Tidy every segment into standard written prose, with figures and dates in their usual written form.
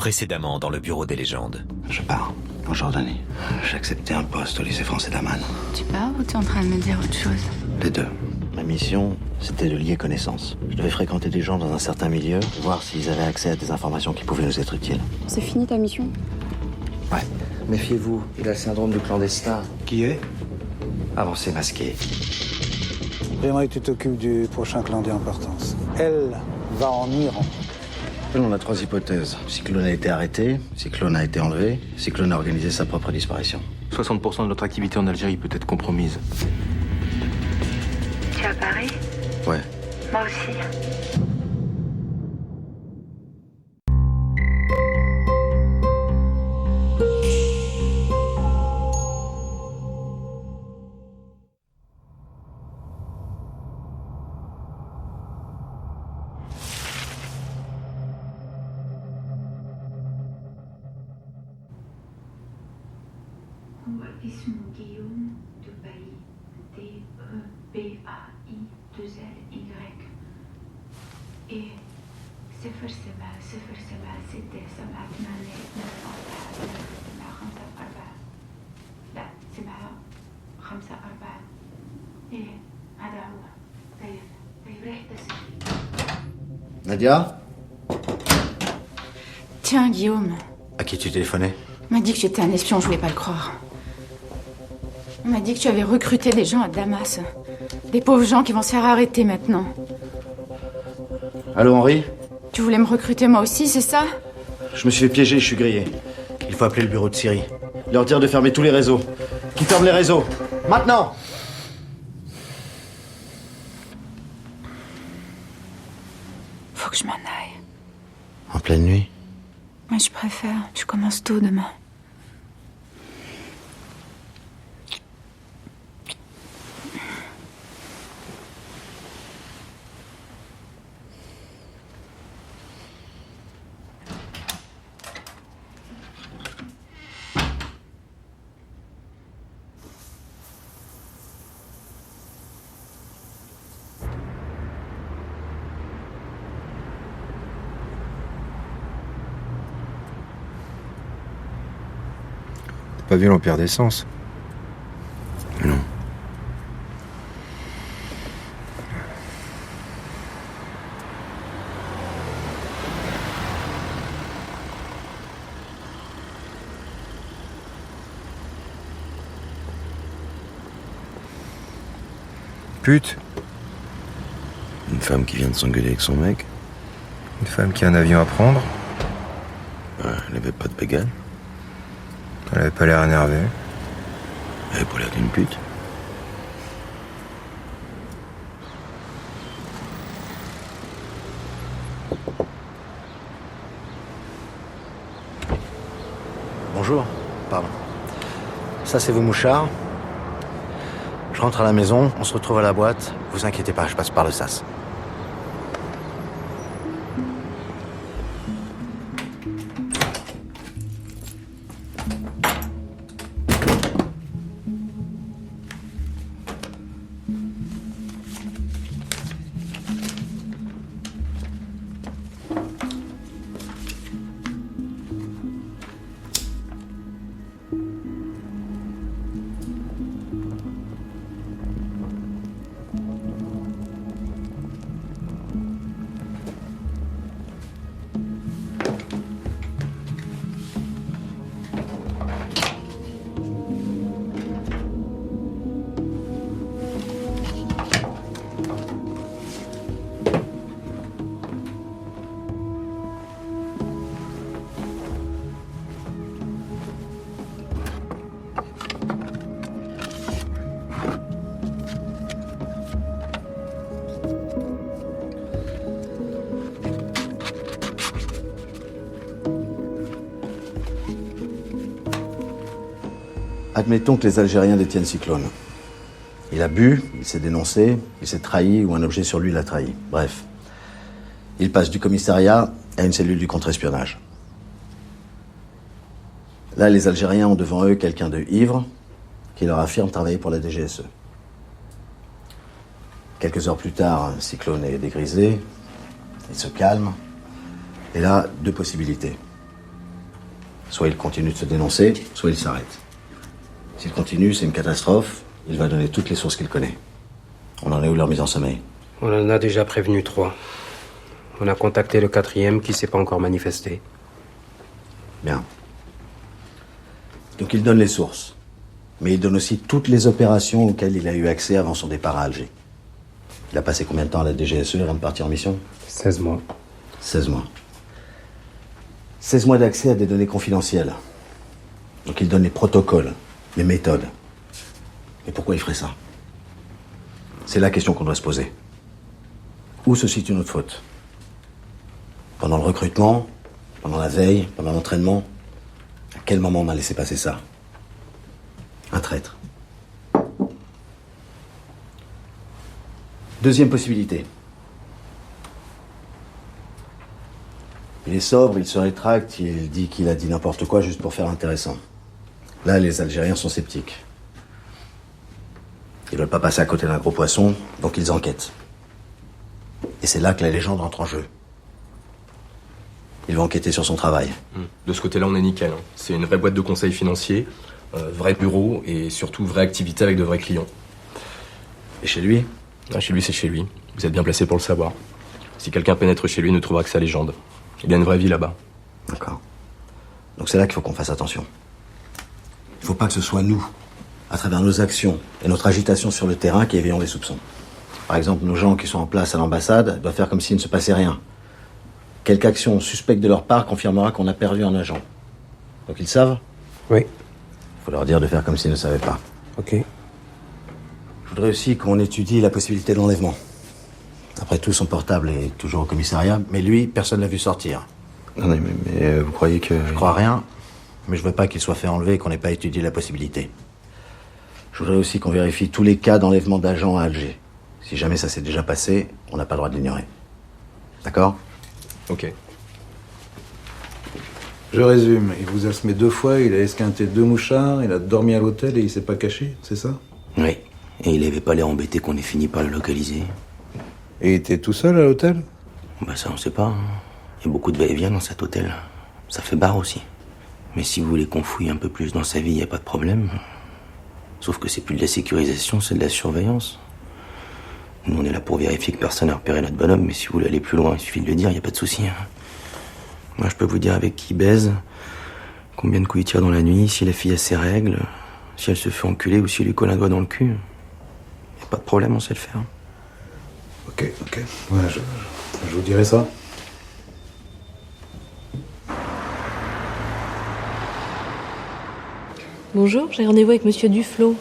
Précédemment dans le bureau des légendes. Je pars, en Jordanie. J'ai accepté un poste au lycée français d'Amman. Tu pars ou t'es en train de me dire autre chose? Les deux. Ma mission, c'était de lier connaissances. Je devais fréquenter des gens dans un certain milieu, voir s'ils avaient accès à des informations qui pouvaient nous être utiles. C'est fini ta mission? Ouais. Méfiez-vous, il a le syndrome du clandestin. Qui est? Avancez masqué. J'aimerais que tu t'occupes du prochain clan d'importance. Elle va en Iran. On a 3 hypothèses. Cyclone a été arrêté, Cyclone a été enlevé, Cyclone a organisé sa propre disparition. 60% de notre activité en Algérie peut être compromise. Tu es à Paris? Ouais. Moi aussi. هو اسمه جيوم دبي DEBAI2LY إيه 07067894 لا 754 إيه هذا هو. طيب راح يتصل. Nadia? Tiens, Guillaume. À qui tu téléphonais? On m'a dit que tu étais un espion, je voulais pas le croire. On m'a dit que tu avais recruté des gens à Damas. Des pauvres gens qui vont se faire arrêter maintenant. Allô, Henri? Tu voulais me recruter moi aussi, c'est ça? Je me suis fait piéger, je suis grillé. Il faut appeler le bureau de Syrie. Leur dire de fermer tous les réseaux. Qu'ils ferment les réseaux. Maintenant! Faut que je m'en aille. En pleine nuit? Moi, je préfère. Je commence tôt demain. Pas vu l'Empire d'essence? Non. Pute. Une femme qui vient de s'engueuler avec son mec. Une femme qui a un avion à prendre. Elle avait pas de bégane. Elle avait pas l'air énervée. Elle avait pas l'air d'une pute. Bonjour. Pardon. Ça, c'est vos mouchards. Je rentre à la maison, on se retrouve à la boîte. Vous inquiétez pas, je passe par le sas. Admettons que les Algériens détiennent Cyclone. Il a bu, il s'est dénoncé, il s'est trahi ou un objet sur lui l'a trahi. Bref. Il passe du commissariat à une cellule du contre-espionnage. Là, les Algériens ont devant eux quelqu'un de ivre qui leur affirme travailler pour la DGSE. Quelques heures plus tard, Cyclone est dégrisé, il se calme. Et là, 2 possibilités. Soit il continue de se dénoncer, soit il s'arrête. S'il continue, c'est une catastrophe. Il va donner toutes les sources qu'il connaît. On en est où leur mise en sommeil? On en a déjà prévenu 3. On a contacté le 4e qui s'est pas encore manifesté. Bien. Donc il donne les sources. Mais il donne aussi toutes les opérations auxquelles il a eu accès avant son départ à Alger. Il a passé combien de temps à la DGSE avant de partir en mission? 16 mois. 16 mois. 16 mois d'accès à des données confidentielles. Donc il donne les protocoles, les méthodes. Mais pourquoi il ferait ça? C'est la question qu'on doit se poser. Où se situe notre faute? Pendant le recrutement? Pendant la veille? Pendant l'entraînement? À quel moment on a laissé passer ça? Un traître. Deuxième possibilité. Il est sobre, il se rétracte, il dit qu'il a dit n'importe quoi juste pour faire intéressant. Là, les Algériens sont sceptiques. Ils veulent pas passer à côté d'un gros poisson, donc ils enquêtent. Et c'est là que la légende entre en jeu. Ils vont enquêter sur son travail. De ce côté-là, on est nickel. Hein. C'est une vraie boîte de conseils financiers, vrai bureau et surtout vraie activité avec de vrais clients. Et chez lui? Chez lui, c'est chez lui. Vous êtes bien placé pour le savoir. Si quelqu'un pénètre chez lui, il ne trouvera que sa légende. Il y a une vraie vie là-bas. D'accord. Donc c'est là qu'il faut qu'on fasse attention. Il ne faut pas que ce soit nous, à travers nos actions et notre agitation sur le terrain, qui éveillons les soupçons. Par exemple, nos gens qui sont en place à l'ambassade doivent faire comme s'il ne se passait rien. Quelque action suspecte de leur part confirmera qu'on a perdu un agent. Donc ils savent? Oui. Il faut leur dire de faire comme s'ils ne savaient pas. Ok. Je voudrais aussi qu'on étudie la possibilité de l'enlèvement. Après tout, son portable est toujours au commissariat, mais lui, personne ne l'a vu sortir. Non, mais vous croyez que... Je crois rien, mais je veux pas qu'il soit fait enlever et qu'on n'ait pas étudié la possibilité. Je voudrais aussi qu'on vérifie tous les cas d'enlèvement d'agents à Alger. Si jamais ça s'est déjà passé, on n'a pas le droit de l'ignorer. D'accord? Ok. Je résume, il vous a semé 2 fois, il a esquinté 2 mouchards, il a dormi à l'hôtel et il s'est pas caché, c'est ça? Oui. Et il avait pas l'air embêté qu'on ait fini par le localiser. Et il était tout seul à l'hôtel? Bah ça, on sait pas. Hein. Il y a beaucoup de va-et-vient dans cet hôtel. Ça fait bar aussi. Mais si vous voulez qu'on fouille un peu plus dans sa vie, y a pas de problème. Sauf que c'est plus de la sécurisation, c'est de la surveillance. Nous, on est là pour vérifier que personne n'a repéré notre bonhomme, mais si vous voulez aller plus loin, il suffit de le dire, y a pas de souci. Hein. Moi, je peux vous dire avec qui il baise, combien de coups il tire dans la nuit, si la fille a ses règles, si elle se fait enculer ou si elle lui colle un doigt dans le cul. Y a pas de problème, on sait le faire. Ok. Ouais, je vous dirai ça. Bonjour, j'ai rendez-vous avec Monsieur Duflo.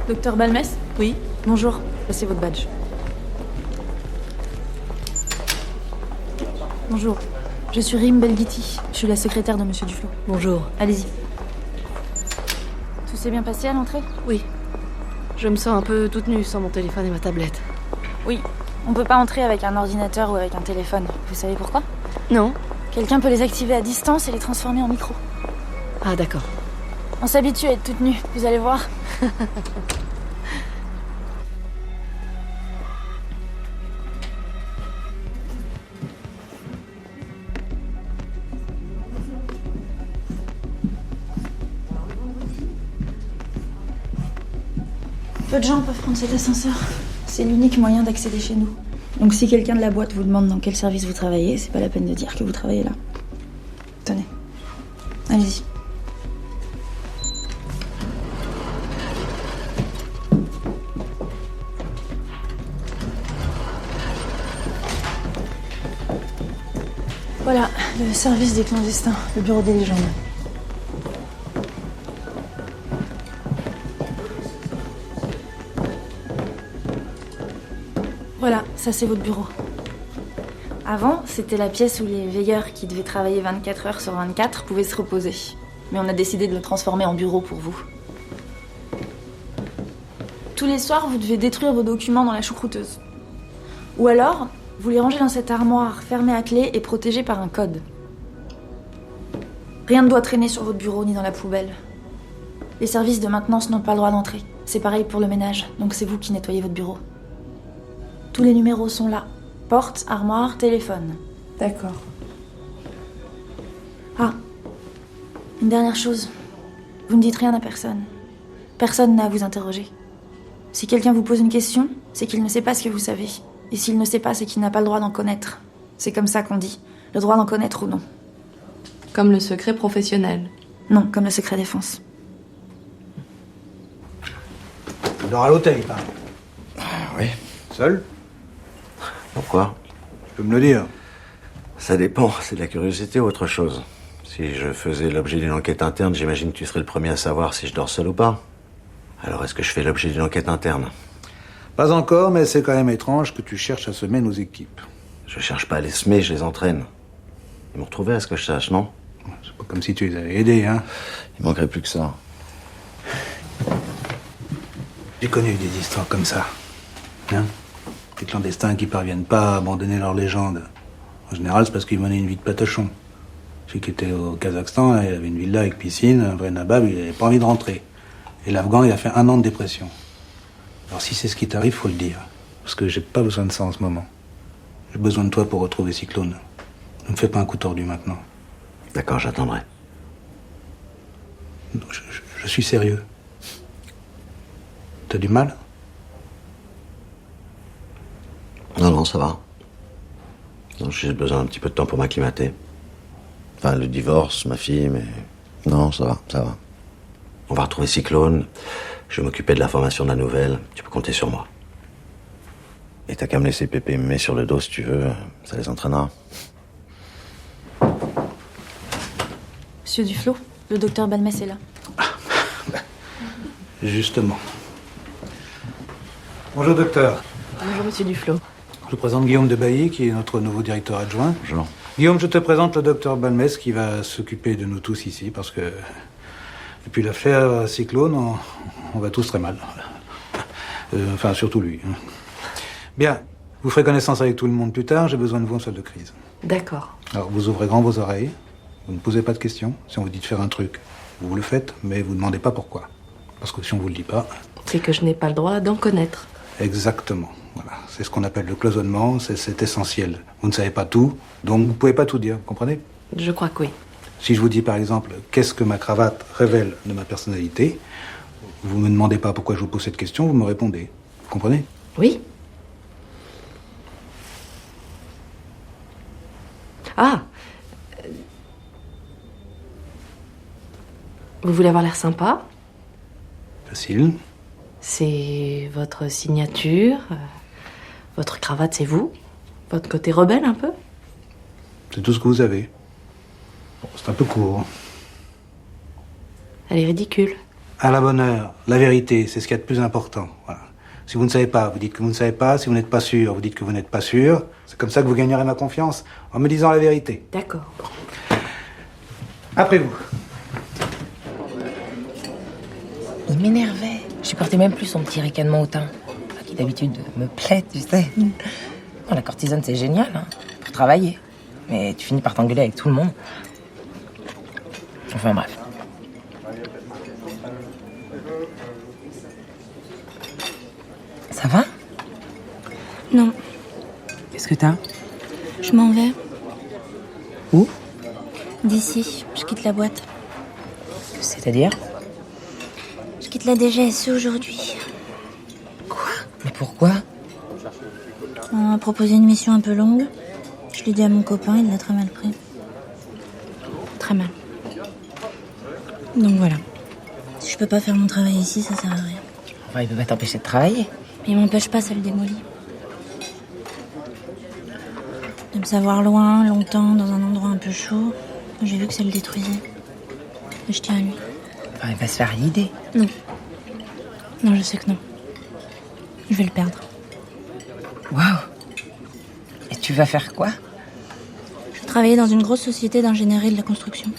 Docteur Balmès? Oui. Bonjour, passez votre badge. Bonjour, je suis Rim Belghiti. Je suis la secrétaire de Monsieur Duflo. Bonjour. Allez-y. Tout s'est bien passé à l'entrée? Oui. Je me sens un peu toute nue sans mon téléphone et ma tablette. Oui. On peut pas entrer avec un ordinateur ou avec un téléphone. Vous savez pourquoi? Non. Quelqu'un peut les activer à distance et les transformer en micro. Ah, d'accord. On s'habitue à être toute nue, vous allez voir. Peu de gens peuvent prendre cet ascenseur. C'est l'unique moyen d'accéder chez nous. Donc si quelqu'un de la boîte vous demande dans quel service vous travaillez, c'est pas la peine de dire que vous travaillez là. Tenez. Allez-y. Voilà, le service des clandestins, le bureau des légendes. Voilà, ça c'est votre bureau. Avant, c'était la pièce où les veilleurs qui devaient travailler 24 heures sur 24 pouvaient se reposer. Mais on a décidé de le transformer en bureau pour vous. Tous les soirs, vous devez détruire vos documents dans la choucrouteuse. Ou alors, vous les rangez dans cette armoire fermée à clé et protégée par un code. Rien ne doit traîner sur votre bureau ni dans la poubelle. Les services de maintenance n'ont pas le droit d'entrer. C'est pareil pour le ménage, donc c'est vous qui nettoyez votre bureau. Tous les numéros sont là. Porte, armoire, téléphone. D'accord. Ah, une dernière chose. Vous ne dites rien à personne. Personne n'a à vous interroger. Si quelqu'un vous pose une question, c'est qu'il ne sait pas ce que vous savez. Et s'il ne sait pas, c'est qu'il n'a pas le droit d'en connaître. C'est comme ça qu'on dit. Le droit d'en connaître ou non. Comme le secret professionnel. Non, comme le secret défense. Tu dors à l'hôtel, il paraît. Oui. Seul? Pourquoi? Tu peux me le dire. Ça dépend, c'est de la curiosité ou autre chose. Si je faisais l'objet d'une enquête interne, j'imagine que tu serais le premier à savoir si je dors seul ou pas. Alors est-ce que je fais l'objet d'une enquête interne? Pas encore, mais c'est quand même étrange que tu cherches à semer nos équipes. Je cherche pas à les semer, je les entraîne. Ils m'ont retrouvé à ce que je sache, non? C'est pas comme si tu les avais aidés, hein. Il manquerait plus que ça. J'ai connu des histoires comme ça. Hein? Des clandestins qui parviennent pas à abandonner leur légende. En général, c'est parce qu'ils menaient une vie de patachon. Celui qui était au Kazakhstan, il avait une villa avec piscine, un vrai nabab, il avait pas envie de rentrer. Et l'Afghan, il a fait 1 an de dépression. Alors si c'est ce qui t'arrive, faut le dire. Parce que j'ai pas besoin de ça en ce moment. J'ai besoin de toi pour retrouver Cyclone. Ne me fais pas un coup tordu maintenant. D'accord, j'attendrai. Je suis sérieux. T'as du mal? Non, ça va. Non, j'ai besoin d'un petit peu de temps pour m'acclimater. Enfin, le divorce, ma fille, mais... Non, ça va. On va retrouver Cyclone. Je vais m'occuper de la formation de la nouvelle. Tu peux compter sur moi. Et t'as qu'à me laisser Pépé me mettre sur le dos si tu veux. Ça les entraînera. Monsieur Duflo, le docteur Balmès est là. Justement. Bonjour, docteur. Bonjour, monsieur Duflo. Je vous présente Guillaume de Bailly, qui est notre nouveau directeur adjoint. Bonjour. Guillaume, je te présente le docteur Balmès, qui va s'occuper de nous tous ici, parce que depuis l'affaire Cyclone, on va tous très mal. Enfin, surtout lui. Bien, vous ferez connaissance avec tout le monde plus tard, j'ai besoin de vous en salle de crise. D'accord. Alors, vous ouvrez grand vos oreilles, vous ne posez pas de questions. Si on vous dit de faire un truc, vous le faites, mais vous ne demandez pas pourquoi. Parce que si on vous le dit pas... C'est que je n'ai pas le droit d'en connaître. Exactement. Voilà. C'est ce qu'on appelle le cloisonnement, c'est essentiel. Vous ne savez pas tout, donc vous ne pouvez pas tout dire, vous comprenez? Je crois que oui. Si je vous dis par exemple, qu'est-ce que ma cravate révèle de ma personnalité, vous ne me demandez pas pourquoi je vous pose cette question, vous me répondez. Vous comprenez? Oui. Ah. Vous voulez avoir l'air sympa? Facile. C'est votre signature, votre cravate, c'est vous, votre côté rebelle un peu. C'est tout ce que vous avez. Bon, c'est un peu court. Elle est ridicule. À la bonne heure, la vérité, c'est ce qu'il y a de plus important. Voilà. Si vous ne savez pas, vous dites que vous ne savez pas. Si vous n'êtes pas sûr, vous dites que vous n'êtes pas sûr. C'est comme ça que vous gagnerez ma confiance, en me disant la vérité. D'accord. Après vous. Il m'énervait. Je supportais même plus son petit ricanement hautain, qui d'habitude me plaît, tu sais. Bon, la cortisone, c'est génial, hein, pour travailler. Mais tu finis par t'engueuler avec tout le monde. Enfin bref. Ça va? Non, Qu'est-ce que t'as? je m'en vais. Où? D'ici, je quitte la boîte. C'est-à-dire? Je quitte la DGSE aujourd'hui. Mais pourquoi? On m'a proposé une mission un peu longue. Je l'ai dit à mon copain, il l'a très mal pris. Très mal. Donc voilà. Si je peux pas faire mon travail ici, ça sert à rien. Enfin, il peut pas t'empêcher de travailler. Mais il m'empêche pas, ça le démolit. De Comme ça, voir loin, longtemps, dans un endroit un peu chaud. J'ai vu que ça le détruisait. Et je tiens à lui. Enfin, il va se faire l'idée. Non. Non, je sais que non. Je vais le perdre. Waouh. Et tu vas faire quoi? Je travaillais dans une grosse société d'ingénierie de la construction.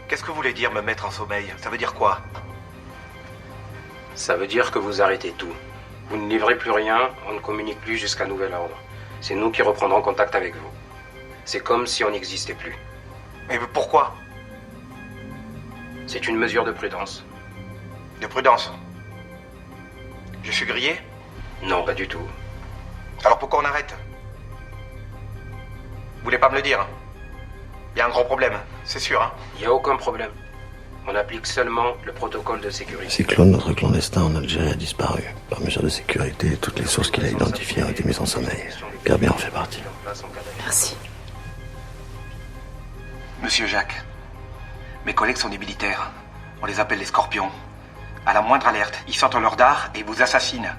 Qu'est-ce que vous voulez dire, me mettre en sommeil? Ça veut dire quoi? Ça veut dire que vous arrêtez tout. Vous ne livrez plus rien, on ne communique plus jusqu'à nouvel ordre. C'est nous qui reprendrons contact avec vous. C'est comme si on n'existait plus. Mais pourquoi? C'est une mesure de prudence. De prudence? Je suis grillé? Non, pas du tout. Alors pourquoi on arrête? Vous voulez pas me le dire? Il y a un gros problème, c'est sûr, hein? Il n'y a aucun problème. On applique seulement le protocole de sécurité. Cyclone, notre clandestin en Algérie, a disparu. Par mesure de sécurité, toutes les sources qu'il a identifiées ont été mises en sommeil. Gerbi en fait partie. Merci. Monsieur Jacques, mes collègues sont des militaires. On les appelle les scorpions. À la moindre alerte, ils sortent leur dard et vous assassinent.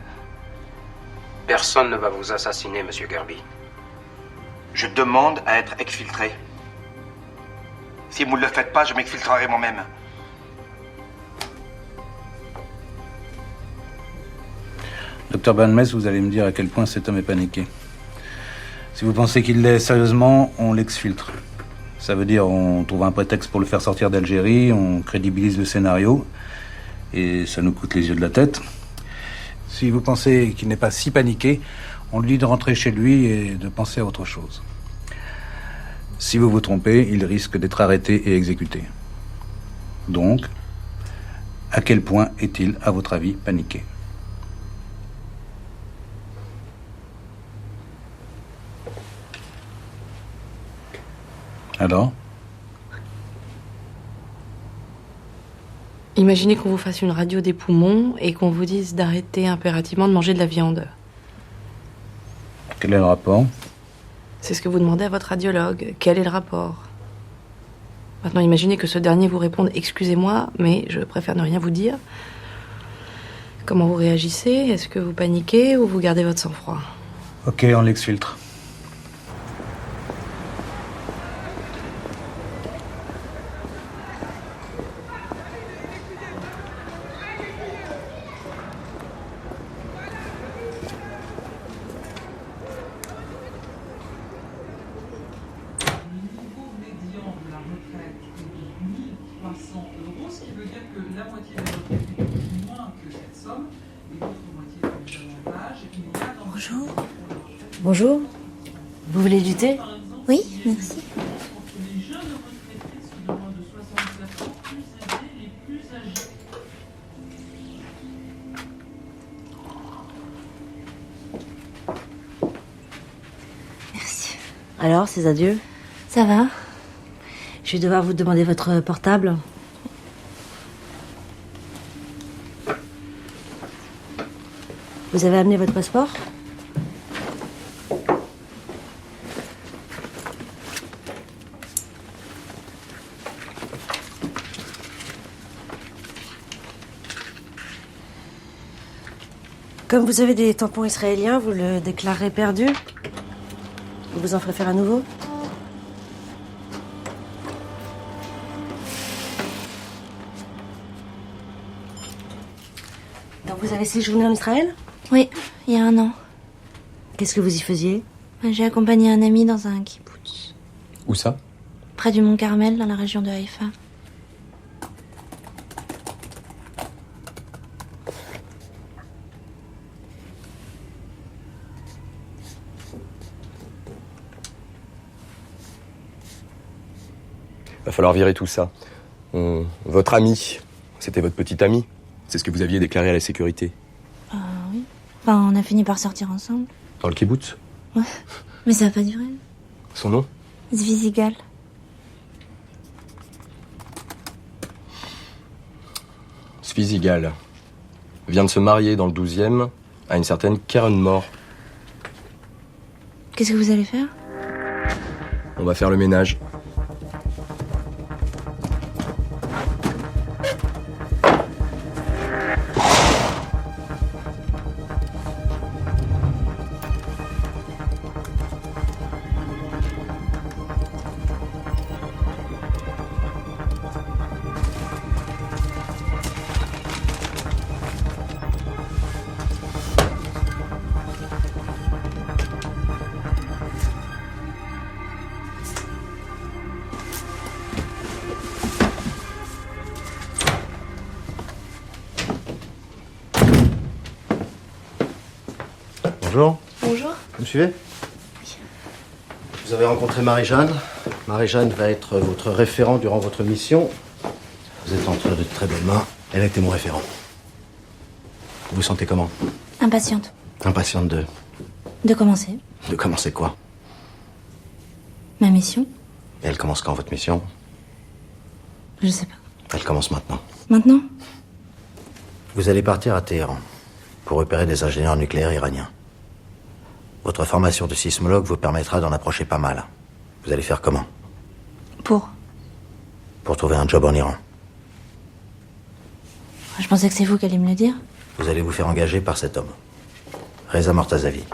Personne ne va vous assassiner, monsieur Gerbi. Je demande à être exfiltré. Si vous ne le faites pas, je m'exfiltrerai moi-même. Docteur Banmes, vous allez me dire à quel point cet homme est paniqué. Si vous pensez qu'il l'est sérieusement, on l'exfiltre. Ça veut dire on trouve un prétexte pour le faire sortir d'Algérie, on crédibilise le scénario, et ça nous coûte les yeux de la tête. Si vous pensez qu'il n'est pas si paniqué, on lui dit de rentrer chez lui et de penser à autre chose. Si vous vous trompez, il risque d'être arrêté et exécuté. Donc, à quel point est-il, à votre avis, paniqué ? Alors ? Imaginez qu'on vous fasse une radio des poumons et qu'on vous dise d'arrêter impérativement de manger de la viande. Quel est le rapport ? C'est ce que vous demandez à votre radiologue. Quel est le rapport? Maintenant, imaginez que ce dernier vous réponde « Excusez-moi, mais je préfère ne rien vous dire ». Comment vous réagissez? Est-ce que vous paniquez ou vous gardez votre sang-froid? Ok, on l'exfiltre. Bonjour. Bonjour. Vous voulez du thé? Oui, merci. Merci. Alors, ces adieux? Ça va? Je vais devoir vous demander votre portable. Vous avez amené votre passeport? Comme vous avez des tampons israéliens, vous le déclarerez perdu? Vous en ferez faire à nouveau? Donc vous avez séjourné en Israël? Oui, il y a 1 an. Qu'est-ce que vous y faisiez? J'ai accompagné un ami dans un kibboutz. Où ça? Près du Mont Carmel, dans la région de Haïfa. Va falloir virer tout ça. Votre ami, c'était votre petit ami. C'est ce que vous aviez déclaré à la sécurité. Oui. Enfin, on a fini par sortir ensemble. Dans le kibbutz. Ouais. Mais ça a pas duré. Son nom? Zvizigal. Zvizigal vient de se marier dans le 12e à une certaine Karen Moore. Qu'est-ce que vous allez faire? On va faire le ménage. Bonjour. Bonjour. Vous me suivez? Vous avez rencontré Marie-Jeanne. Marie-Jeanne va être votre référent durant votre mission. Vous êtes entre de très bonnes mains. Elle a été mon référent. Vous vous sentez comment? Impatiente. Impatiente De commencer. de commencer quoi? Ma mission? Et elle commence quand, votre mission? Je sais pas. Elle commence maintenant. Maintenant? Vous allez partir à Téhéran pour repérer des ingénieurs nucléaires iraniens. Votre formation de sismologue vous permettra d'en approcher pas mal. Vous allez faire comment? Pour trouver un job en Iran. Je pensais que c'est vous qui alliez me le dire. Vous allez vous faire engager par cet homme, Reza Mortazavi.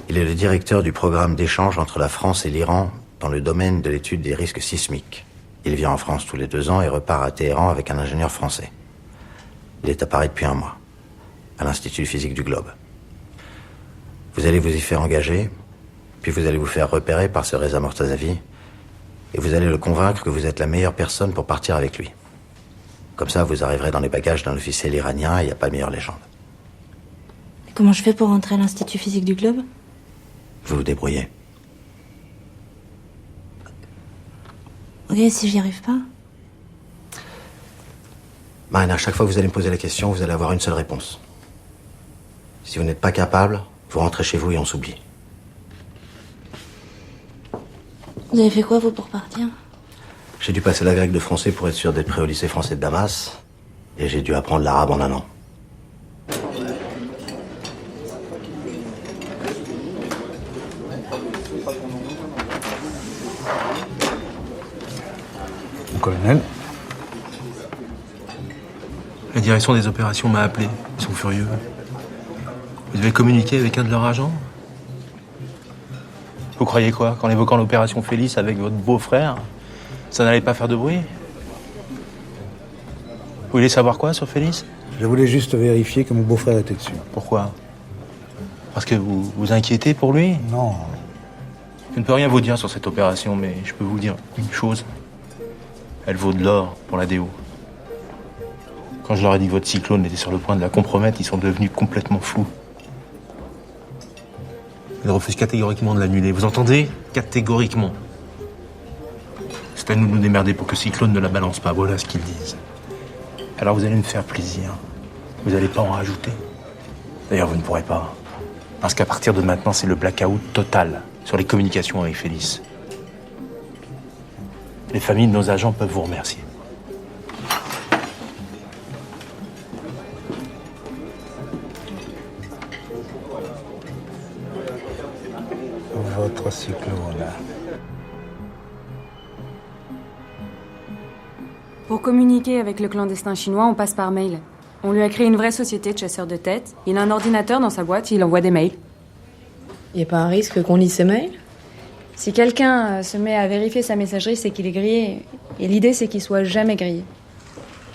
Il est le directeur du programme d'échange entre la France et l'Iran dans le domaine de l'étude des risques sismiques. Il vient en France tous les 2 ans et repart à Téhéran avec un ingénieur français. Il est à Paris depuis 1 mois, à l'Institut physique du Globe. Vous allez vous y faire engager, puis vous allez vous faire repérer par ce Reza Mortazavi, et vous allez le convaincre que vous êtes la meilleure personne pour partir avec lui. Comme ça, vous arriverez dans les bagages d'un officiel iranien et il n'y a pas de meilleure légende. Et comment je fais pour rentrer à l'Institut physique du Globe? Vous vous débrouillez. Ok, si j'y arrive pas? Marina, à chaque fois que vous allez me poser la question, vous allez avoir une seule réponse. Si vous n'êtes pas capable, vous rentrez chez vous et on s'oublie. Vous avez fait quoi, vous, pour partir? J'ai dû passer la grecque de français pour être sûr d'être prêt au lycée français de Damas. Et j'ai dû apprendre l'arabe en 1 an. Colonel? La direction des opérations m'a appelé. Ils sont furieux. Vous avez communiqué avec un de leurs agents? Vous croyez quoi? Qu'en évoquant l'opération Félix avec votre beau-frère, ça n'allait pas faire de bruit? Vous voulez savoir quoi sur Félix? Je voulais juste vérifier que mon beau-frère était dessus. Pourquoi? Parce que vous vous inquiétez pour lui? Non. Je ne peux rien vous dire sur cette opération, mais je peux vous dire une chose. Elle vaut de l'or pour la DO. Quand je leur ai dit que votre cyclone était sur le point de la compromettre, ils sont devenus complètement fous. Ils refusent catégoriquement de l'annuler. Vous entendez? Catégoriquement. C'est à nous de nous démerder pour que Cyclone ne la balance pas. Voilà ce qu'ils disent. Alors vous allez me faire plaisir. Vous n'allez pas en rajouter. D'ailleurs, vous ne pourrez pas. Parce qu'à partir de maintenant, c'est le blackout total sur les communications avec Félix. Les familles de nos agents peuvent vous remercier. Votre cyclone. Pour communiquer avec le clandestin chinois, on passe par mail. On lui a créé une vraie société de chasseurs de tête. Il a un ordinateur dans sa boîte, il envoie des mails. Il n'y a pas un risque qu'on lise ses mails? Si quelqu'un se met à vérifier sa messagerie, c'est qu'il est grillé. Et l'idée, c'est qu'il soit jamais grillé.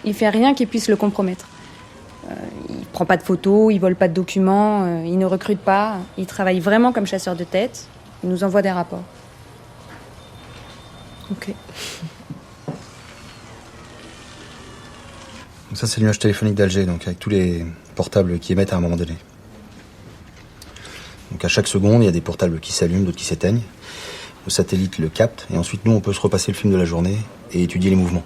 Il fait rien qui puisse le compromettre. Il prend pas de photos, il vole pas de documents, il ne recrute pas. Il travaille vraiment comme chasseur de tête. Il nous envoie des rapports. Ok. Ça, c'est le nuage téléphonique d'Alger, donc avec tous les portables qui émettent à un moment donné. Donc à chaque seconde, il y a des portables qui s'allument, d'autres qui s'éteignent. le satellite le capte, et ensuite nous on peut se repasser le film de la journée et étudier les mouvements.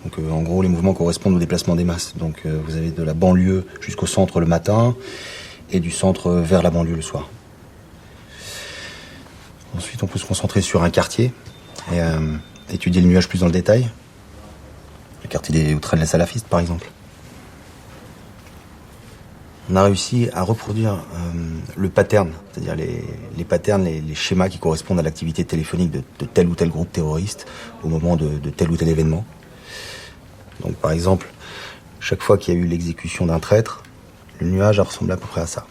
Donc en gros les mouvements correspondent au déplacement des masses. Donc vous avez de la banlieue jusqu'au centre le matin et du centre vers la banlieue le soir. Ensuite on peut se concentrer sur un quartier et étudier le nuage plus dans le détail. Le quartier où traînent les salafistes par exemple. On a réussi à reproduire le pattern, c'est-à-dire les patterns, les schémas qui correspondent à l'activité téléphonique de tel ou tel groupe terroriste au moment de tel ou tel événement. Donc par exemple, chaque fois qu'il y a eu l'exécution d'un traître, le nuage a ressemblé à peu près à ça.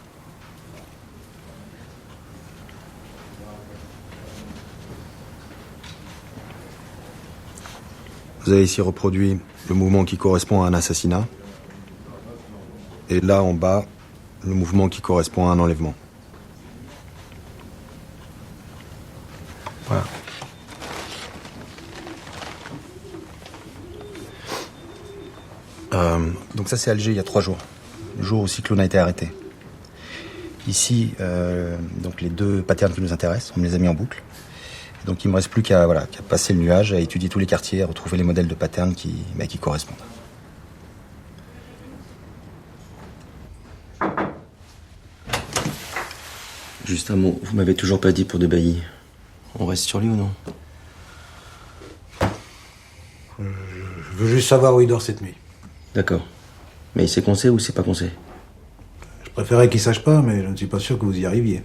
Vous avez ici reproduit le mouvement qui correspond à un assassinat. Et là, en bas, le mouvement qui correspond à un enlèvement. Voilà. Donc ça, c'est Alger, il y a 3 jours. Le jour où Cyclone a été arrêté. Ici, donc les 2 patterns qui nous intéressent, on me les a mis en boucle. Donc il ne me reste plus qu'à passer le nuage, à étudier tous les quartiers, à retrouver les modèles de patterns qui correspondent. Juste un mot, vous m'avez toujours pas dit pour de Bailly. On reste sur lui ou non? Je veux juste savoir où il dort cette nuit. D'accord. Mais c'est qu'on sait ou c'est pas qu'on sait? Je préférais qu'il sache pas, mais je ne suis pas sûr que vous y arriviez.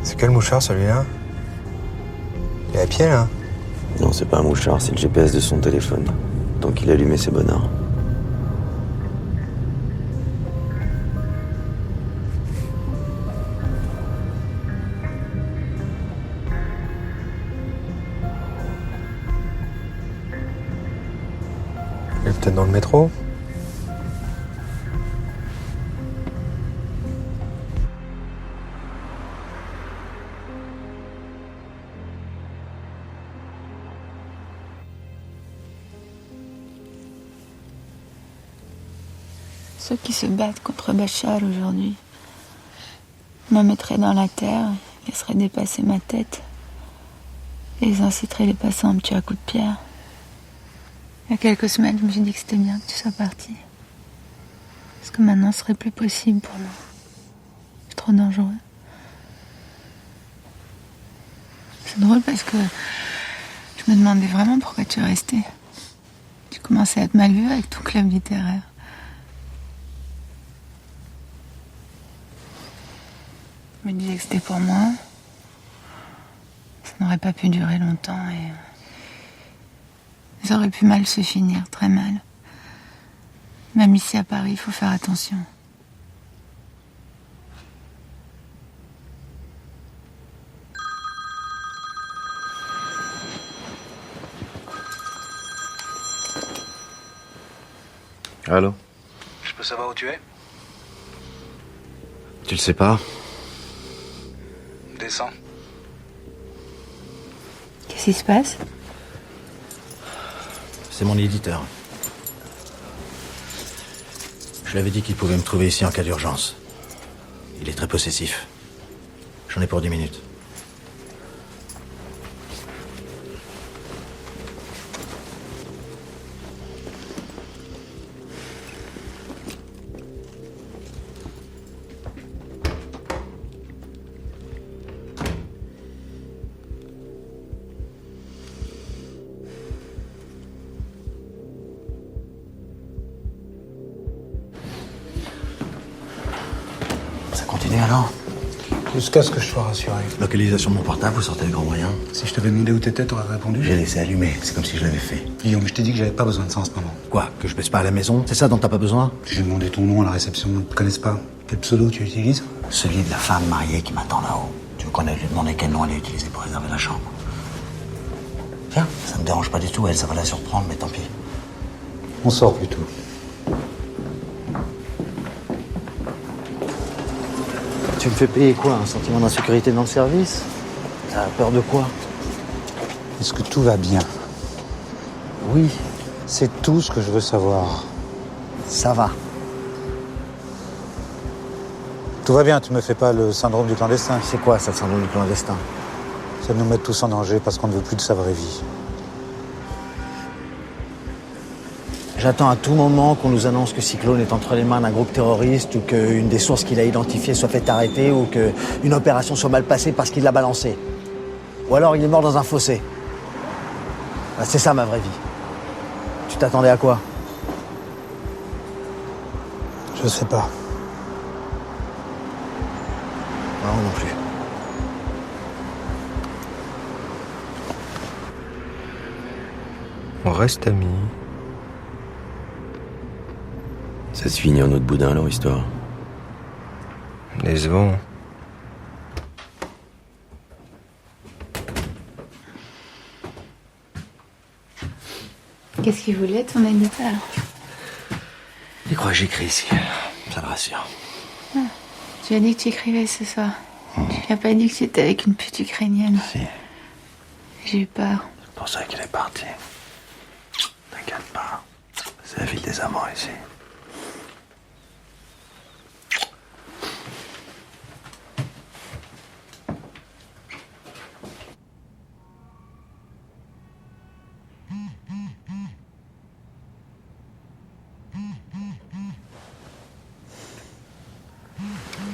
C'est quel mouchard celui-là? Il est à pied là? Non, c'est pas un mouchard, c'est le GPS de son téléphone. Donc il a allumé ses bonards. Il est peut-être dans le métro? Ceux qui se battent contre Bachar aujourd'hui me mettraient dans la terre, laisseraient dépasser ma tête et ils inciteraient les passants à me tuer à coups de pierre. Il y a quelques semaines, je me suis dit que c'était bien que tu sois parti. Parce que maintenant, ce serait plus possible pour moi. C'est trop dangereux. C'est drôle parce que je me demandais vraiment pourquoi tu es resté. Tu commençais à être mal vu avec ton club littéraire. Je me disais que c'était pour moi. Ça n'aurait pas pu durer longtemps et ça aurait pu mal se finir, très mal. Même ici à Paris, il faut faire attention. Allô? Je peux savoir où tu es? Tu le sais pas? Descends. Qu'est-ce qui se passe? C'est mon éditeur. Je lui avais dit qu'il pouvait me trouver ici en cas d'urgence. Il est très possessif. J'en ai pour 10 minutes. Et alors? Jusqu'à ce que je sois rassuré. Localisation de mon portable, vous sortez les grands moyens. Si je t'avais demandé où t'étais, t'aurais répondu. J'ai laissé allumer, c'est comme si je l'avais fait. Guillaume, je t'ai dit que j'avais pas besoin de ça en ce moment. Quoi? Que je baisse pas à la maison? C'est ça dont t'as pas besoin? J'ai demandé ton nom à la réception, ils te connaissent pas. Quel pseudo tu utilises? Celui de la femme mariée qui m'attend là-haut. Tu veux qu'on aille lui demander quel nom elle a utilisé pour réserver la chambre? Tiens, ça me dérange pas du tout, elle, ça va la surprendre, mais tant pis. On sort plutôt. Tu me fais payer quoi? Un sentiment d'insécurité dans le service? T'as peur de quoi? Est-ce que tout va bien? Oui. C'est tout ce que je veux savoir. Ça va. Tout va bien, tu me fais pas le syndrome du clandestin. C'est quoi ça, le syndrome du clandestin? C'est de nous mettre tous en danger parce qu'on ne veut plus de sa vraie vie. J'attends à tout moment qu'on nous annonce que Cyclone est entre les mains d'un groupe terroriste ou qu'une des sources qu'il a identifiées soit faite arrêter ou qu'une opération soit mal passée parce qu'il l'a balancée. Ou alors il est mort dans un fossé. Bah, c'est ça ma vraie vie. Tu t'attendais à quoi? Je sais pas. Non, non plus. On reste amis. Ça se finit en autre boudin, leur histoire. Décevant. Qu'est-ce qu'il voulait, ton éditeur? Il croit que j'écris ici. Ça me rassure. Ah, tu as dit que tu écrivais ce soir. Tu lui as pas dit que tu étais avec une pute ukrainienne. Si. J'ai eu peur. C'est pour ça qu'il est parti. T'inquiète pas. C'est la ville des amants ici.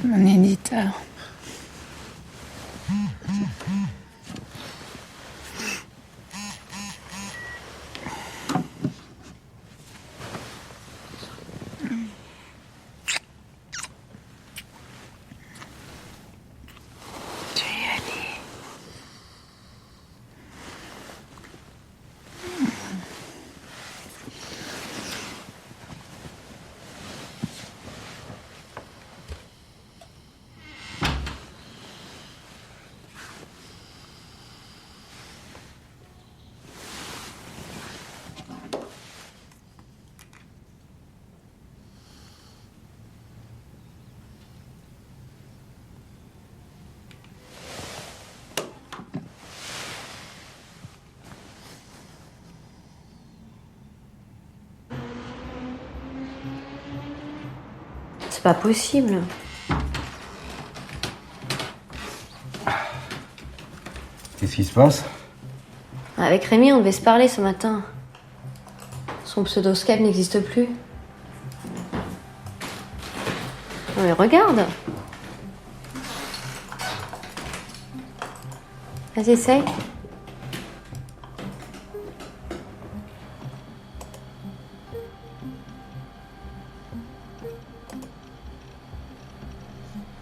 Mon éditeur. Tu es allé. C'est pas possible. Qu'est-ce qui se passe? Avec Rémi, on devait se parler ce matin. Son pseudo Skype n'existe plus. Non mais regarde. Vas-y, essaye.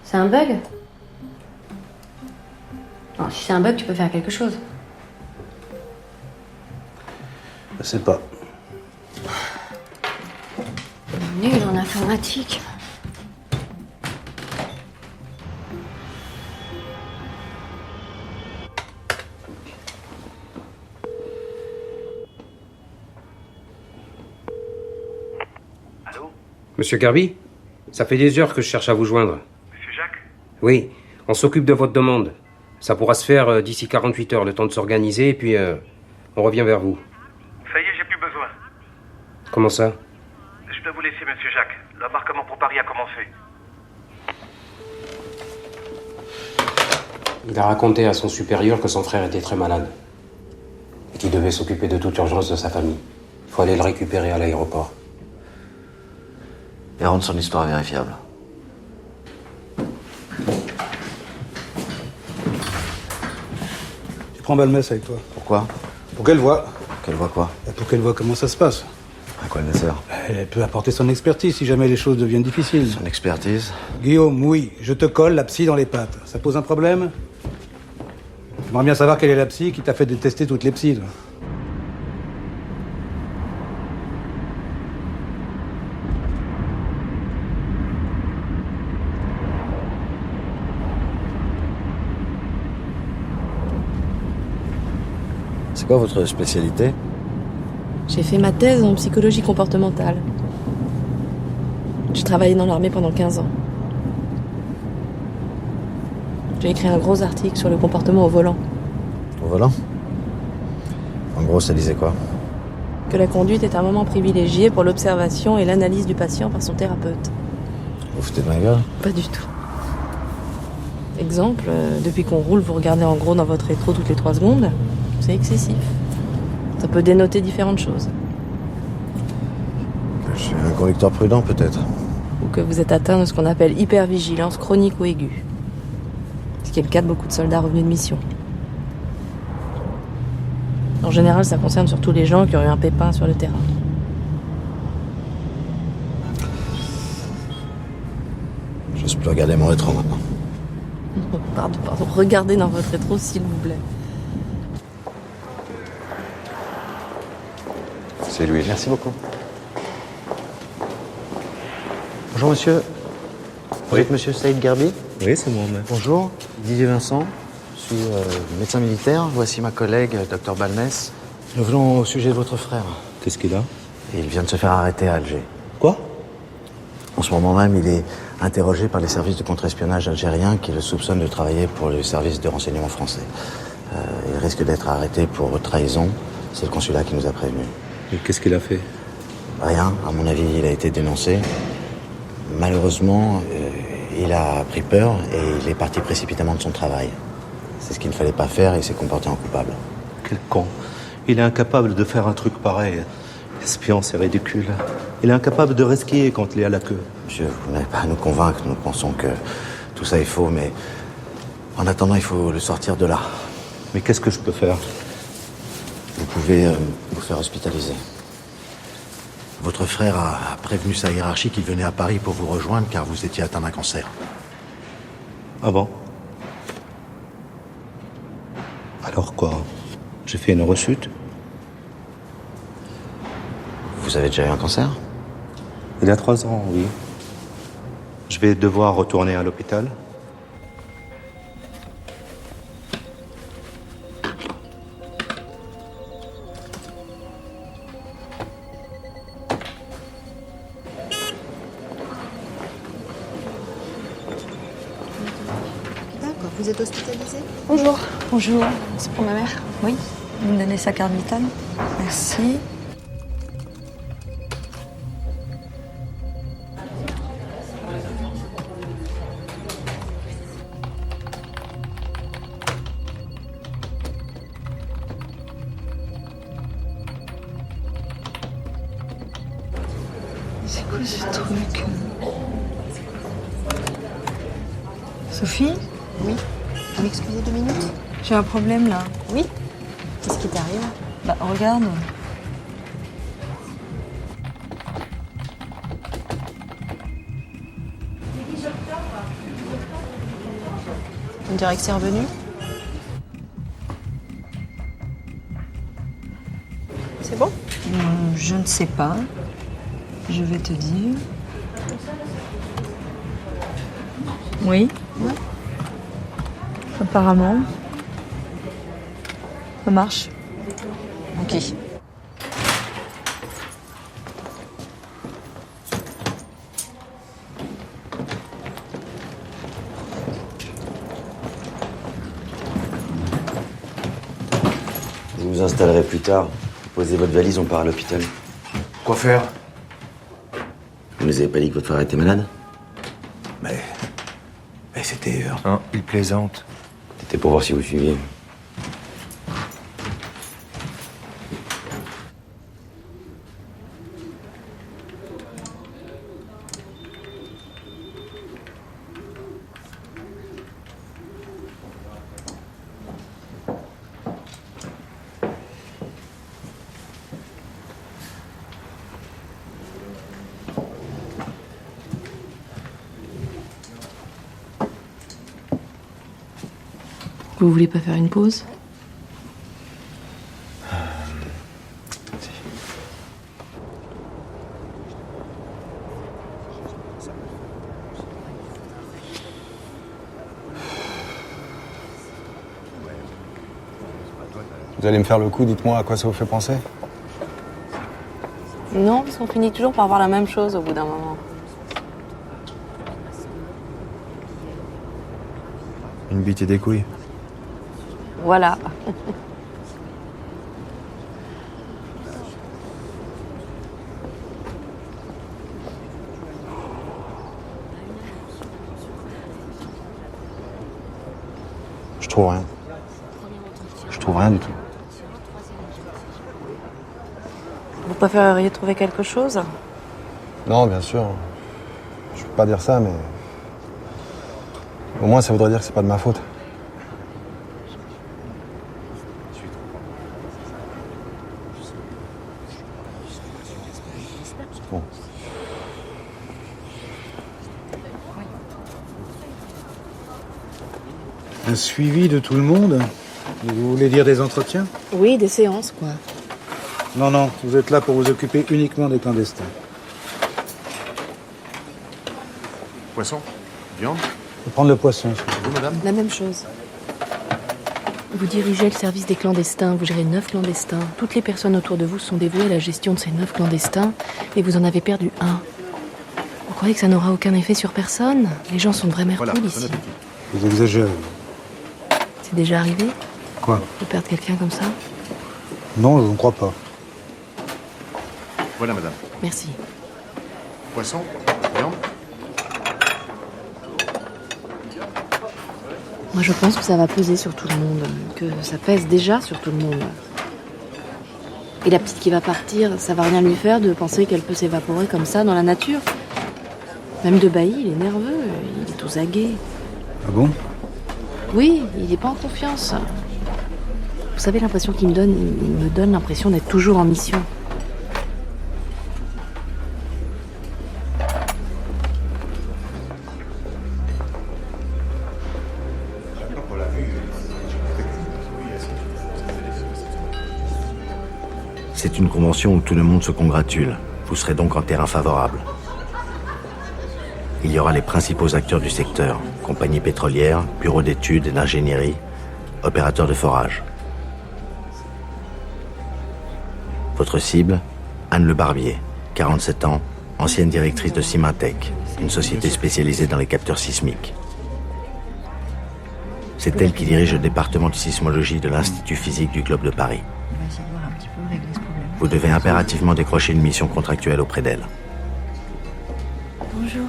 C'est un bug? Non, si c'est un bug, tu peux faire quelque chose. Je sais pas. Nul en informatique. Monsieur Kirby, ça fait des heures que je cherche à vous joindre. Monsieur Jacques? Oui, on s'occupe de votre demande. Ça pourra se faire d'ici 48 heures, le temps de s'organiser, et puis on revient vers vous. Ça y est, j'ai plus besoin. Comment ça? Je dois vous laisser, monsieur Jacques. L'embarquement pour Paris a commencé. Il a raconté à son supérieur que son frère était très malade. Et qu'il devait s'occuper de toute urgence de sa famille. Il faut aller le récupérer à l'aéroport. Et rendre son histoire vérifiable. Tu prends Balmès avec toi. Pourquoi? Pour qu'elle voit. Qu'elle voit quoi? Pour qu'elle voit comment ça se passe. À quoi elle sert? Elle peut apporter son expertise si jamais les choses deviennent difficiles. Son expertise? Guillaume, oui, je te colle la psy dans les pattes. Ça pose un problème? J'aimerais bien savoir quelle est la psy qui t'a fait détester toutes les psys, toi. C'est quoi votre spécialité? J'ai fait ma thèse en psychologie comportementale. J'ai travaillé dans l'armée pendant 15 ans. J'ai écrit un gros article sur le comportement au volant. Au volant? En gros, ça disait quoi? Que la conduite est un moment privilégié pour l'observation et l'analyse du patient par son thérapeute. Vous foutez de ma gueule? Pas du tout. Exemple, depuis qu'on roule, vous regardez en gros dans votre rétro toutes les 3 secondes. C'est excessif. Ça peut dénoter différentes choses. Je suis un conducteur prudent, peut-être. Ou que vous êtes atteint de ce qu'on appelle hypervigilance chronique ou aiguë. Ce qui est le cas de beaucoup de soldats revenus de mission. En général, ça concerne surtout les gens qui ont eu un pépin sur le terrain. J'ose plus regarder mon rétro maintenant. Pardon. Regardez dans votre rétro, s'il vous plaît. C'est lui. Merci beaucoup. Bonjour monsieur. Vous êtes monsieur Saïd Garbi? Oui, c'est moi-même. Bonjour, Didier Vincent. Je suis médecin militaire. Voici ma collègue, Dr Balmès. Nous venons au sujet de votre frère. Qu'est-ce qu'il a? Il vient de se faire arrêter à Alger. Quoi? En ce moment même, il est interrogé par les services de contre-espionnage algériens qui le soupçonnent de travailler pour les services de renseignement français. Il risque d'être arrêté pour trahison. C'est le consulat qui nous a prévenus. Et qu'est-ce qu'il a fait? Rien. À mon avis, il a été dénoncé. Malheureusement, il a pris peur et il est parti précipitamment de son travail. C'est ce qu'il ne fallait pas faire et il s'est comporté en coupable. Quel con. Il est incapable de faire un truc pareil. Espion, c'est ridicule. Il est incapable de risquer quand il est à la queue. Monsieur, vous n'avez pas à nous convaincre. Nous pensons que tout ça est faux, mais en attendant, il faut le sortir de là. Mais qu'est-ce que je peux faire? Vous pouvez vous faire hospitaliser. Votre frère a prévenu sa hiérarchie qu'il venait à Paris pour vous rejoindre car vous étiez atteint d'un cancer. Ah bon? Alors quoi? J'ai fait une rechute? Vous avez déjà eu un cancer? Il y a 3 ans, oui. Je vais devoir retourner à l'hôpital. D'accord, vous êtes hospitalisé? Bonjour. Bonjour. C'est pour ma mère? Oui. Vous me donnez sa carte vitale? Merci. C'est quoi ce truc? Sophie? Oui. Vous m'excusez 2 minutes? J'ai un problème là. Oui. Qu'est-ce qui t'arrive? Bah regarde. On dirait que c'est revenu. C'est bon? Je ne sais pas. Je vais te dire. Oui. Ouais. Apparemment. Ça marche. Ok. Vous vous installerez plus tard. Vous posez votre valise, on part à l'hôpital. Quoi faire? Vous nous avez pas dit que votre frère était malade? Mais c'était... Hein, il plaisante. C'était pour voir si vous suiviez. Vous voulez pas faire une pause? Vous allez me faire le coup, dites-moi à quoi ça vous fait penser? Non, parce qu'on finit toujours par voir la même chose au bout d'un moment. Une bite et des couilles. Voilà. Je trouve rien. Je trouve rien du tout. Vous préféreriez trouver quelque chose? Non, bien sûr. Je peux pas dire ça, mais... Au moins, ça voudrait dire que c'est pas de ma faute. Bon. Un suivi de tout le monde? Vous voulez dire des entretiens? Oui, des séances, quoi. Non, non, vous êtes là pour vous occuper uniquement des clandestins. Poisson? Viande? Faut prendre le poisson, s'il vous plaît. Madame? La même chose. Vous dirigez le service des clandestins, vous gérez 9 clandestins. Toutes les personnes autour de vous sont dévouées à la gestion de ces 9 clandestins et vous en avez perdu un. Vous croyez que ça n'aura aucun effet sur personne? Les gens sont de vrais mercoules ici. Vous exagérez. C'est déjà arrivé? Quoi? De perdre quelqu'un comme ça? Non, je ne crois pas. Voilà, madame. Merci. Poisson? Viande? Moi, je pense que ça va peser sur tout le monde, que ça pèse déjà sur tout le monde. Et la petite qui va partir, ça va rien lui faire de penser qu'elle peut s'évaporer comme ça dans la nature. Même de Bailly, il est nerveux, il est aux aguets. Ah bon? Oui, il n'est pas en confiance. Vous savez l'impression qu'il me donne? Il me donne l'impression d'être toujours en mission. C'est une convention où tout le monde se congratule. Vous serez donc en terrain favorable. Il y aura les principaux acteurs du secteur, compagnies pétrolières, bureaux d'études et d'ingénierie, opérateurs de forage. Votre cible, Anne Le Barbier, 47 ans, ancienne directrice de Symantec, une société spécialisée dans les capteurs sismiques. C'est elle qui dirige le département de sismologie de l'Institut physique du Globe de Paris. Vous devez impérativement décrocher une mission contractuelle auprès d'elle. Bonjour.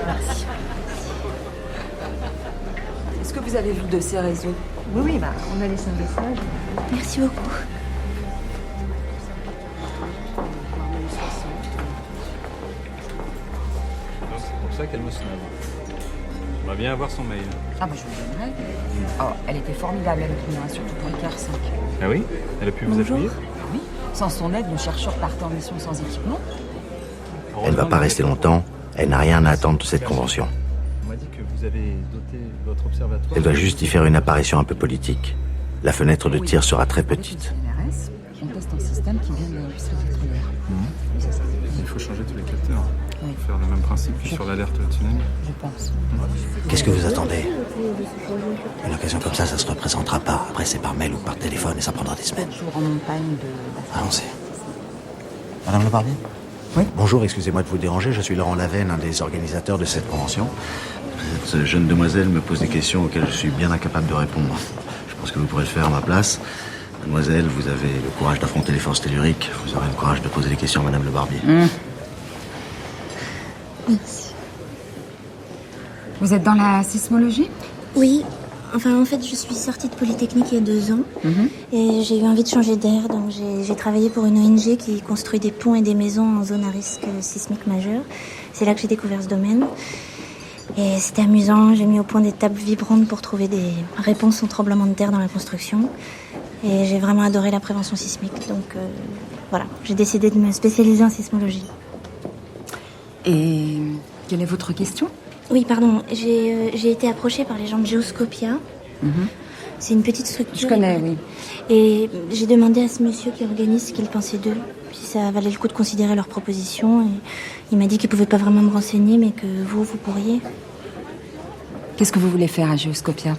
Merci. Est-ce que vous avez vu de ces réseaux? Oui, on a laissé un message. Merci beaucoup. Donc c'est pour ça qu'elle me snob. J'aimerais bien avoir son mail. Ah je vous le donnerai. Oh, elle était formidable avec nous, hein, surtout pour le quart 5. Ah oui? Elle a pu vous appuyer? Oui, sans son aide, nos chercheurs partent en mission sans équipement. Elle ne va pas rester longtemps, elle n'a rien à attendre de cette convention. On m'a dit que vous avez doté votre observatoire... Elle doit juste y faire une apparition un peu politique. La fenêtre de tir sera très petite. On teste un système qui vient de l'industrie pétrolière. Il faut changer tous les capteurs. Faire le même principe que sur l'alerte tsunami. Je pense. Qu'est-ce que vous attendez? Une occasion comme ça se représentera pas. Après, c'est par mail ou par téléphone et ça prendra des semaines. Toujours en montagne de... Allons-y. Madame Le Barbier? Oui. Bonjour, excusez-moi de vous déranger. Je suis Laurent Lavenne, un des organisateurs de cette convention. Cette jeune demoiselle me pose des questions auxquelles je suis bien incapable de répondre. Je pense que vous pourrez le faire à ma place. Mademoiselle, vous avez le courage d'affronter les forces telluriques. Vous aurez le courage de poser des questions à Madame Le Barbier. Merci. Vous êtes dans la sismologie? Oui. Enfin, en fait, je suis sortie de Polytechnique il y a 2 ans. Et j'ai eu envie de changer d'air. Donc, j'ai travaillé pour une ONG qui construit des ponts et des maisons en zone à risque sismique majeur. C'est là que j'ai découvert ce domaine. Et c'était amusant. J'ai mis au point des tables vibrantes pour trouver des réponses aux tremblements de terre dans la construction. Et j'ai vraiment adoré la prévention sismique. Donc, voilà. J'ai décidé de me spécialiser en sismologie. Et quelle est votre question? Oui, pardon. J'ai été approchée par les gens de Geoscopia. C'est une petite structure. Je connais, oui. Et j'ai demandé à ce monsieur qui organise ce qu'il pensait d'eux, si ça valait le coup de considérer leurs propositions. Et il m'a dit qu'il pouvait pas vraiment me renseigner, mais que vous pourriez. Qu'est-ce que vous voulez faire à Geoscopia?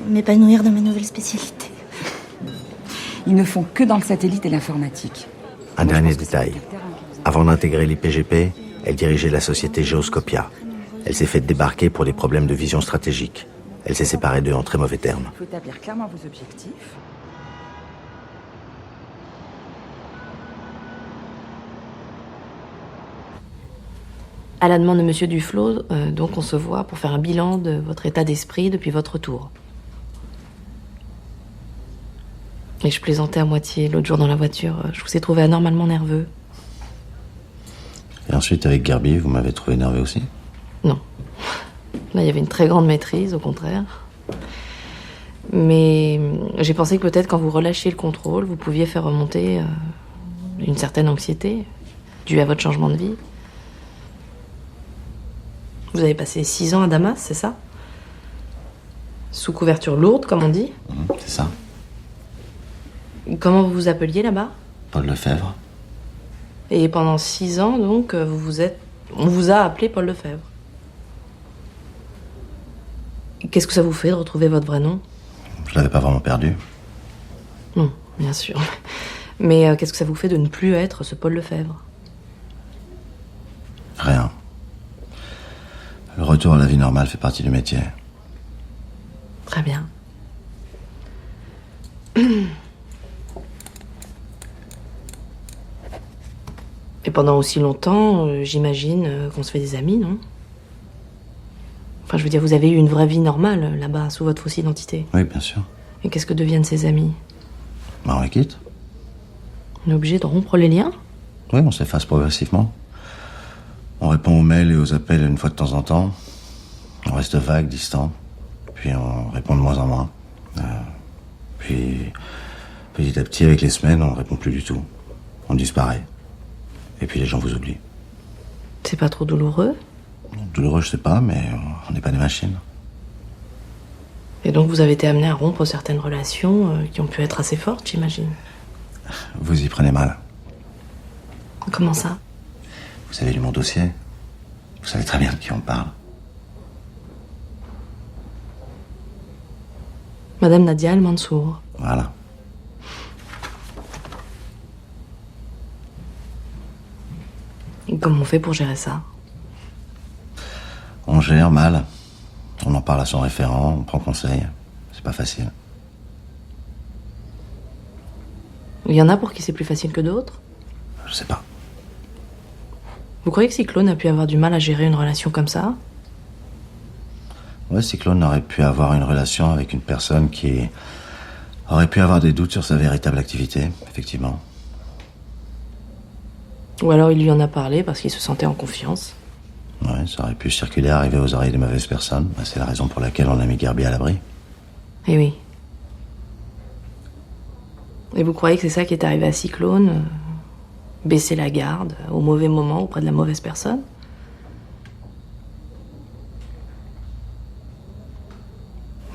M'épanouir dans ma nouvelle spécialité. Ils ne font que dans le satellite et l'informatique. Un dernier détail. Avant d'intégrer l'IPGP, elle dirigeait la société Geoscopia. Elle s'est faite débarquer pour des problèmes de vision stratégique. Elle s'est séparée d'eux en très mauvais termes. Il faut établir clairement vos objectifs. À la demande de Monsieur Duflo, donc on se voit pour faire un bilan de votre état d'esprit depuis votre retour. Et je plaisantais à moitié l'autre jour dans la voiture. Je vous ai trouvé anormalement nerveux. Et ensuite, avec Gerby, vous m'avez trouvé nerveux aussi? Non. Là, il y avait une très grande maîtrise, au contraire. Mais j'ai pensé que peut-être quand vous relâchiez le contrôle, vous pouviez faire remonter une certaine anxiété due à votre changement de vie. Vous avez passé 6 ans à Damas, c'est ça? Sous couverture lourde, comme on dit? C'est ça. Comment vous vous appeliez là-bas? Paul Lefebvre. Et pendant 6 ans, donc, on vous a appelé Paul Lefebvre. Qu'est-ce que ça vous fait de retrouver votre vrai nom? Je l'avais pas vraiment perdu. Non, bien sûr. Mais qu'est-ce que ça vous fait de ne plus être ce Paul Lefebvre? Rien. Le retour à la vie normale fait partie du métier. Très bien. Et pendant aussi longtemps, j'imagine qu'on se fait des amis, non? Enfin, je veux dire, vous avez eu une vraie vie normale, là-bas, sous votre fausse identité. Oui, bien sûr. Et qu'est-ce que deviennent ces amis? On les quitte. On est obligé de rompre les liens? Oui, on s'efface progressivement. On répond aux mails et aux appels une fois de temps en temps. On reste vague, distant. Puis on répond de moins en moins. Puis, petit à petit, avec les semaines, on ne répond plus du tout. On disparaît. Et puis les gens vous oublient. C'est pas trop douloureux? Douloureux, je sais pas, mais on n'est pas des machines. Et donc vous avez été amené à rompre certaines relations qui ont pu être assez fortes, j'imagine. Vous y prenez mal. Comment ça? Vous avez lu mon dossier. Vous savez très bien de qui on parle. Madame Nadia El Mansour. Voilà. Et comment on fait pour gérer ça? On gère mal. On en parle à son référent, on prend conseil. C'est pas facile. Il y en a pour qui c'est plus facile que d'autres? Je sais pas. Vous croyez que Cyclone a pu avoir du mal à gérer une relation comme ça? Ouais, Cyclone aurait pu avoir une relation avec une personne qui aurait pu avoir des doutes sur sa véritable activité, effectivement. Ou alors il lui en a parlé parce qu'il se sentait en confiance. Ouais, ça aurait pu circuler, arriver aux oreilles des mauvaises personnes. C'est la raison pour laquelle on a mis Gerby à l'abri. Eh oui. Et vous croyez que c'est ça qui est arrivé à Cyclone? Baisser la garde au mauvais moment auprès de la mauvaise personne?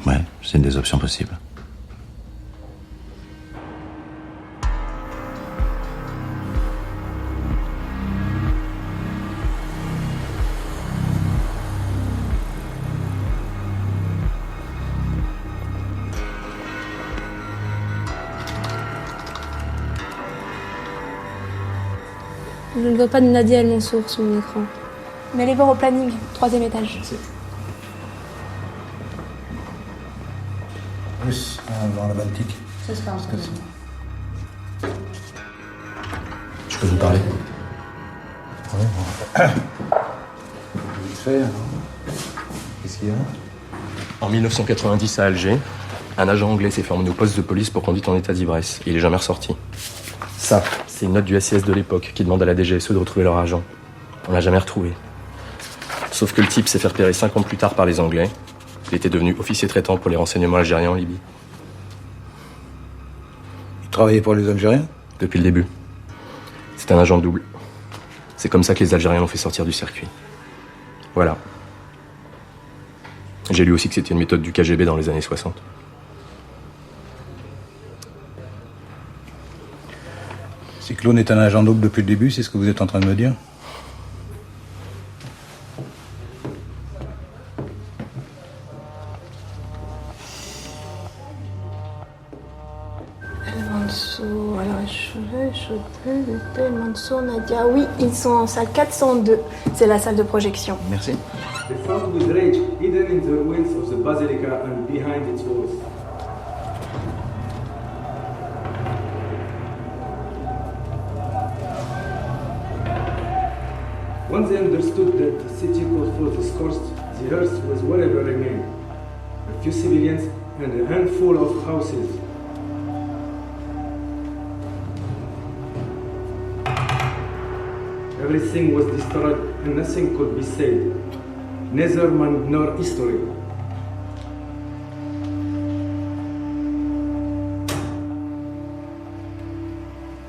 Ouais, c'est une des options possibles. Je ne vois pas de Nadia El Mansour sur mon écran. Mais allez voir au planning, 3e étage. Oui, dans la Baltique. Ça se passe. Je peux vous parler? Oui, bon. Vite fait, alors. Qu'est-ce qu'il y a? En 1990, à Alger, un agent anglais s'est fait emmener au poste de police pour conduite en état d'ivresse. Il est jamais ressorti. Ça, c'est une note du SIS de l'époque qui demande à la DGSE de retrouver leur agent. On l'a jamais retrouvé. Sauf que le type s'est fait repérer 5 ans plus tard par les Anglais. Il était devenu officier traitant pour les renseignements algériens en Libye. Il travaillait pour les Algériens? Depuis le début. C'est un agent double. C'est comme ça que les Algériens l'ont fait sortir du circuit. Voilà. J'ai lu aussi que c'était une méthode du KGB dans les années 60. Cyclone est un agent double depuis le début, c'est ce que vous êtes en train de me dire? Mansour, alors Mansour, Nadia, oui, ils sont en salle 402. C'est la salle de projection. Merci. They found with rage hidden in the ruins of the basilica and behind its walls. Once they understood that the city called for the scorched, the earth was whatever remained. A few civilians and a handful of houses. Everything was destroyed and nothing could be saved. Neither man nor history.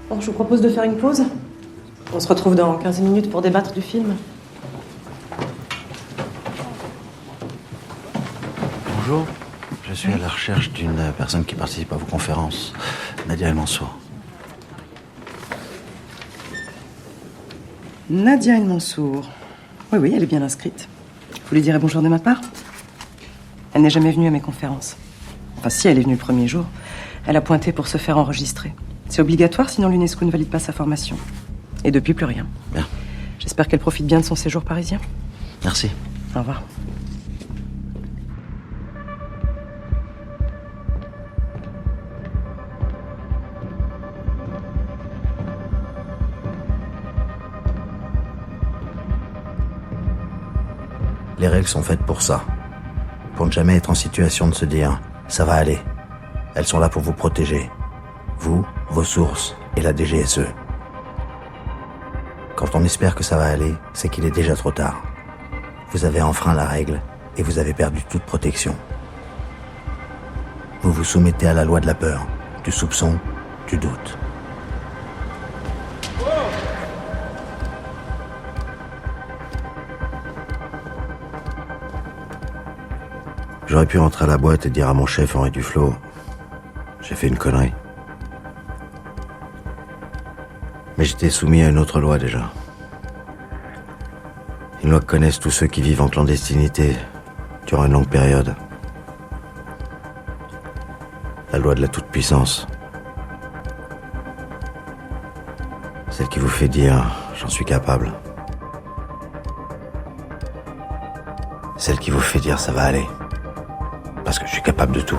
Bon, je vous propose de faire une pause. On se retrouve dans 15 minutes pour débattre du film. Bonjour, je suis à la recherche d'une personne qui participe à vos conférences, Nadia El Mansour. Nadia El Mansour. Oui, elle est bien inscrite. Vous lui direz bonjour de ma part? Elle n'est jamais venue à mes conférences. Enfin, si, elle est venue le premier jour. Elle a pointé pour se faire enregistrer. C'est obligatoire, sinon l'UNESCO ne valide pas sa formation. Et depuis, plus rien. Bien. J'espère qu'elle profite bien de son séjour parisien. Merci. Au revoir. Les règles sont faites pour ça. Pour ne jamais être en situation de se dire « ça va aller ». Elles sont là pour vous protéger. Vous, vos sources et la DGSE. Quand on espère que ça va aller, c'est qu'il est déjà trop tard. Vous avez enfreint la règle et vous avez perdu toute protection. Vous vous soumettez à la loi de la peur, du soupçon, du doute. J'aurais pu rentrer à la boîte et dire à mon chef Henri Duflo, j'ai fait une connerie. Mais j'étais soumis à une autre loi déjà. Une loi que connaissent tous ceux qui vivent en clandestinité durant une longue période. La loi de la toute-puissance. Celle qui vous fait dire « j'en suis capable ». Celle qui vous fait dire « ça va aller ». Parce que je suis capable de tout.